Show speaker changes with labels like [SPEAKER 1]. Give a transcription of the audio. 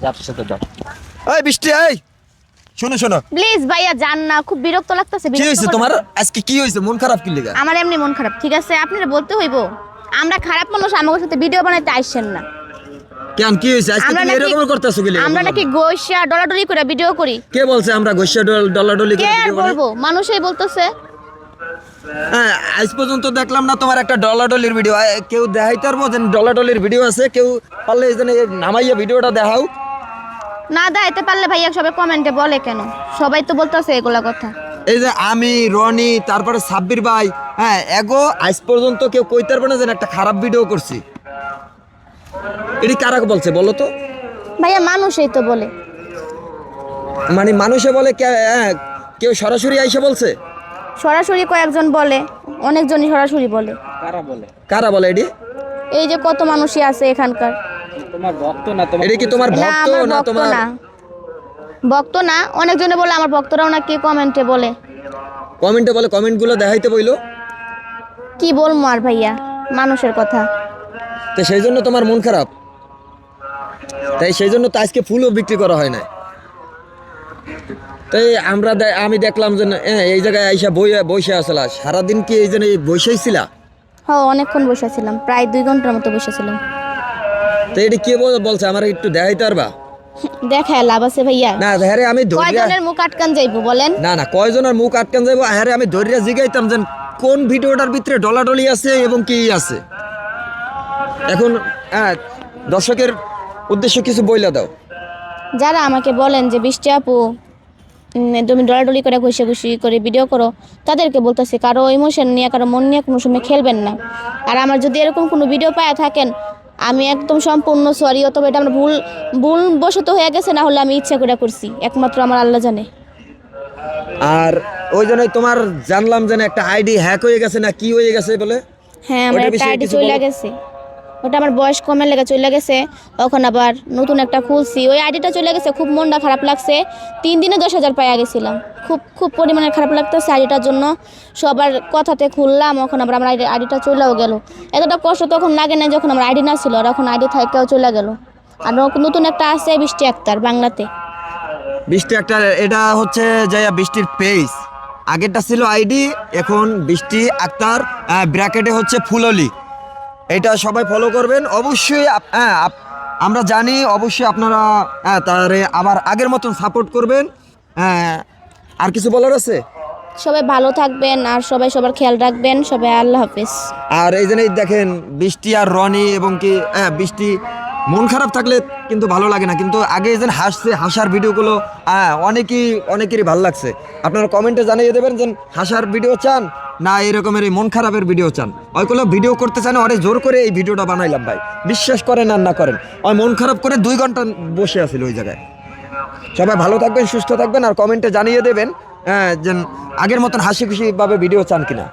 [SPEAKER 1] যার সাথে যাও।
[SPEAKER 2] এই বৃষ্টি, এই শোনো শোনো,
[SPEAKER 3] প্লিজ ভাইয়া যান না, খুব বিরক্ত লাগতেছে।
[SPEAKER 2] কি হয়েছে তোমার আজকে? কি হয়েছে? মন খারাপ কি লাগা?
[SPEAKER 3] আমার এমনি মন খারাপ, ঠিক আছে? আপনারা বলতে হইব আমরা খারাপ মানুষ, আমার সাথে ভিডিও বানাইতে আইছেন না।
[SPEAKER 2] কেন কি হয়েছে আজকে? তুমি এরকম করতেছো কি লাগা?
[SPEAKER 3] আমরা নাকি গোইশা ডলাডলি করে ভিডিও করি?
[SPEAKER 2] কে বলছে আমরা গোশা ডলাডলি করে
[SPEAKER 3] কে আর
[SPEAKER 2] ভিডিও বানাই?
[SPEAKER 3] বলবো, মানুষই বলতেছে।
[SPEAKER 2] হ্যাঁ, আজ পর্যন্ত দেখলাম না তোমার একটা ডলাডলির ভিডিও। কেউ দেখাইতে পারবো যে ডলাডলির ভিডিও আছে? কেউ পারলে এই জন্য নামাইয়া ভিডিওটা দেখাও।
[SPEAKER 3] না দেখাইতে পারলে ভাইয়া সবাই কমেন্টে বলে কেন? সবাই তো বলতেছে এগুলা কথা।
[SPEAKER 2] এই যে আমি, রনি, তারপরে সাব্বির ভাই, হ্যাঁ এগো আজ পর্যন্ত কেউ কইতে পারবে না যে একটা খারাপ ভিডিও করছি। এটি কারা বলছে বলো তো?
[SPEAKER 3] ভাইয়া মানুষই তো বলে।
[SPEAKER 2] মানে মানুষে বলে কেউ সরাসরি আইসা বলছে?
[SPEAKER 3] সরাসরি কয়েকজন বলে, অনেকজনই সরাসরি বলে।
[SPEAKER 1] কারা বলে?
[SPEAKER 2] কারা বলে এটি?
[SPEAKER 3] এই যে কত মানুষই আছে এখানকার।
[SPEAKER 1] তোমার ভক্ত না? তোমার
[SPEAKER 2] এটি কি তোমার
[SPEAKER 3] না,
[SPEAKER 2] ভক্ত
[SPEAKER 3] আমার
[SPEAKER 2] না
[SPEAKER 3] ভক্ত
[SPEAKER 2] তোমার?
[SPEAKER 3] না, ভক্ত না। অনেকজনে বলে, আমার ভক্তরাও নাকি কমেন্টে বলে।
[SPEAKER 2] কমেন্টে বলে? কমেন্টগুলো দেখাইতে বইলো।
[SPEAKER 3] কি বলবো আর ভাইয়া, মানুষের কথা।
[SPEAKER 2] তো সেই জন্য তোমার মন খারাপ? তাই সেই জন্য তো আজকে ফুলও বিক্রি করা হয় না। তাই আমি দেখলাম যে এই জায়গায় আইসা বসে আসলা সারাদিন। কি এই জন্য বসেই ছিলা?
[SPEAKER 3] হ্যাঁ, অনেকক্ষণ বসেছিলাম, প্রায় 2 ঘন্টার মতো বসেছিলাম।
[SPEAKER 2] তো এটি কে বলছে আমার একটু দেখাইতে পারবা?
[SPEAKER 3] দেখায় লাভ আছে ভাইয়া?
[SPEAKER 2] না হ্যাঁ আমি
[SPEAKER 3] কয়জনের মুখ আটকান যাইবো বলেন?
[SPEAKER 2] না কয়জনের মুখ আটকান যাইবো? হ্যাঁ আমি ধরিয়া জিগাইতাম যে কোন ভিডিওটার ভিতরে ডলাডলি আছে এবং কি আছে। এখন দর্শকের উদ্দেশ্য কিছু বইলা দাও।
[SPEAKER 3] যারা আমাকে বলেন যে বৃষ্টি আপু তুমি ডলাডলি করে ঘষে ঘুষি করে ভিডিও করো, তাদেরকে বলতেছি কারো ইমোশন নিয়ে, কারো মন নিয়ে কোনো সময় খেলবেন না। আর আমার যদি এরকম কোনো ভিডিও পায় থাকেন, আমি একদম সম্পূর্ণ সরি, অথবা এটা আমার ভুল বশত হয়ে গেছে, না হলে আমি ইচ্ছা করে করছি, একমাত্র আমার আল্লাহ জানে।
[SPEAKER 2] আর ওই জন্যই তোমার জানলাম যে একটা আইডি হ্যাক হয়ে গেছে না কি হয়ে গেছে বলে?
[SPEAKER 3] হ্যাঁ, আমার
[SPEAKER 2] ওটার
[SPEAKER 3] একটা
[SPEAKER 2] বিষয়ে
[SPEAKER 3] আইডি
[SPEAKER 2] কিছু
[SPEAKER 3] চলে
[SPEAKER 2] বলো।
[SPEAKER 3] গেছে। ওটা আমার বয়স কমের লেগে চলে গেছে। এখন আবার নতুন একটা খুলছি, ওই আইডিটা চলে গেছে। খুব মনটা খারাপ লাগছে। 3 দিনে 10,000 পাইয়া গেছিলাম। খুব পরিমাণে খারাপ লাগতেছে আইডিটার জন্য। সবার কথাতে খুললাম, এখন আবার আমার আইডিটা চলেও গেল। এতটা কষ্ট তখন লাগে না যখন আমার আইডি না ছিল, আর এখন আইডি থাকেও চলে গেল। আর নতুন একটা আছে বৃষ্টি আক্তার, বাংলাতে।
[SPEAKER 2] বৃষ্টি একটা, এটা হচ্ছে যে বৃষ্টির পেজ। আগেরটা ছিল আইডি, এখন বৃষ্টি আক্তার, ব্র্যাকেটে হচ্ছে ফুললি। এটা সবাই ফলো করবেন অবশ্যই। আমরা জানি অবশ্যই আপনারা তারে আবার আগের মতন সাপোর্ট করবেন। আর কিছু বলার আছে?
[SPEAKER 3] সবাই ভালো থাকবেন, আর সবাই সবার খেয়াল রাখবেন। সবাই আল্লাহ হাফেজ।
[SPEAKER 2] আর এই জন্যই দেখেন বৃষ্টি আর রনি এবং কি বৃষ্টি মন খারাপ থাকলে কিন্তু ভালো লাগে না, কিন্তু আগে যেন হাসার ভিডিওগুলো অনেকেরই ভালো লাগছে। আপনারা কমেন্টে জানিয়ে দেবেন যে হাসার ভিডিও চান না এরকমের এই মন খারাপের ভিডিও চান। ওইগুলো ভিডিও করতে চান, অনেক জোর করে এই ভিডিওটা বানাইলাম ভাই, বিশ্বাস করেন আর না করেন। ওই মন খারাপ করে 2 ঘন্টা বসে আছিল ওই জায়গায়। সবাই ভালো থাকবেন, সুস্থ থাকবেন, আর কমেন্টে জানিয়ে দেবেন যে আগের মতন হাসি খুশিভাবে ভিডিও চান কিনা।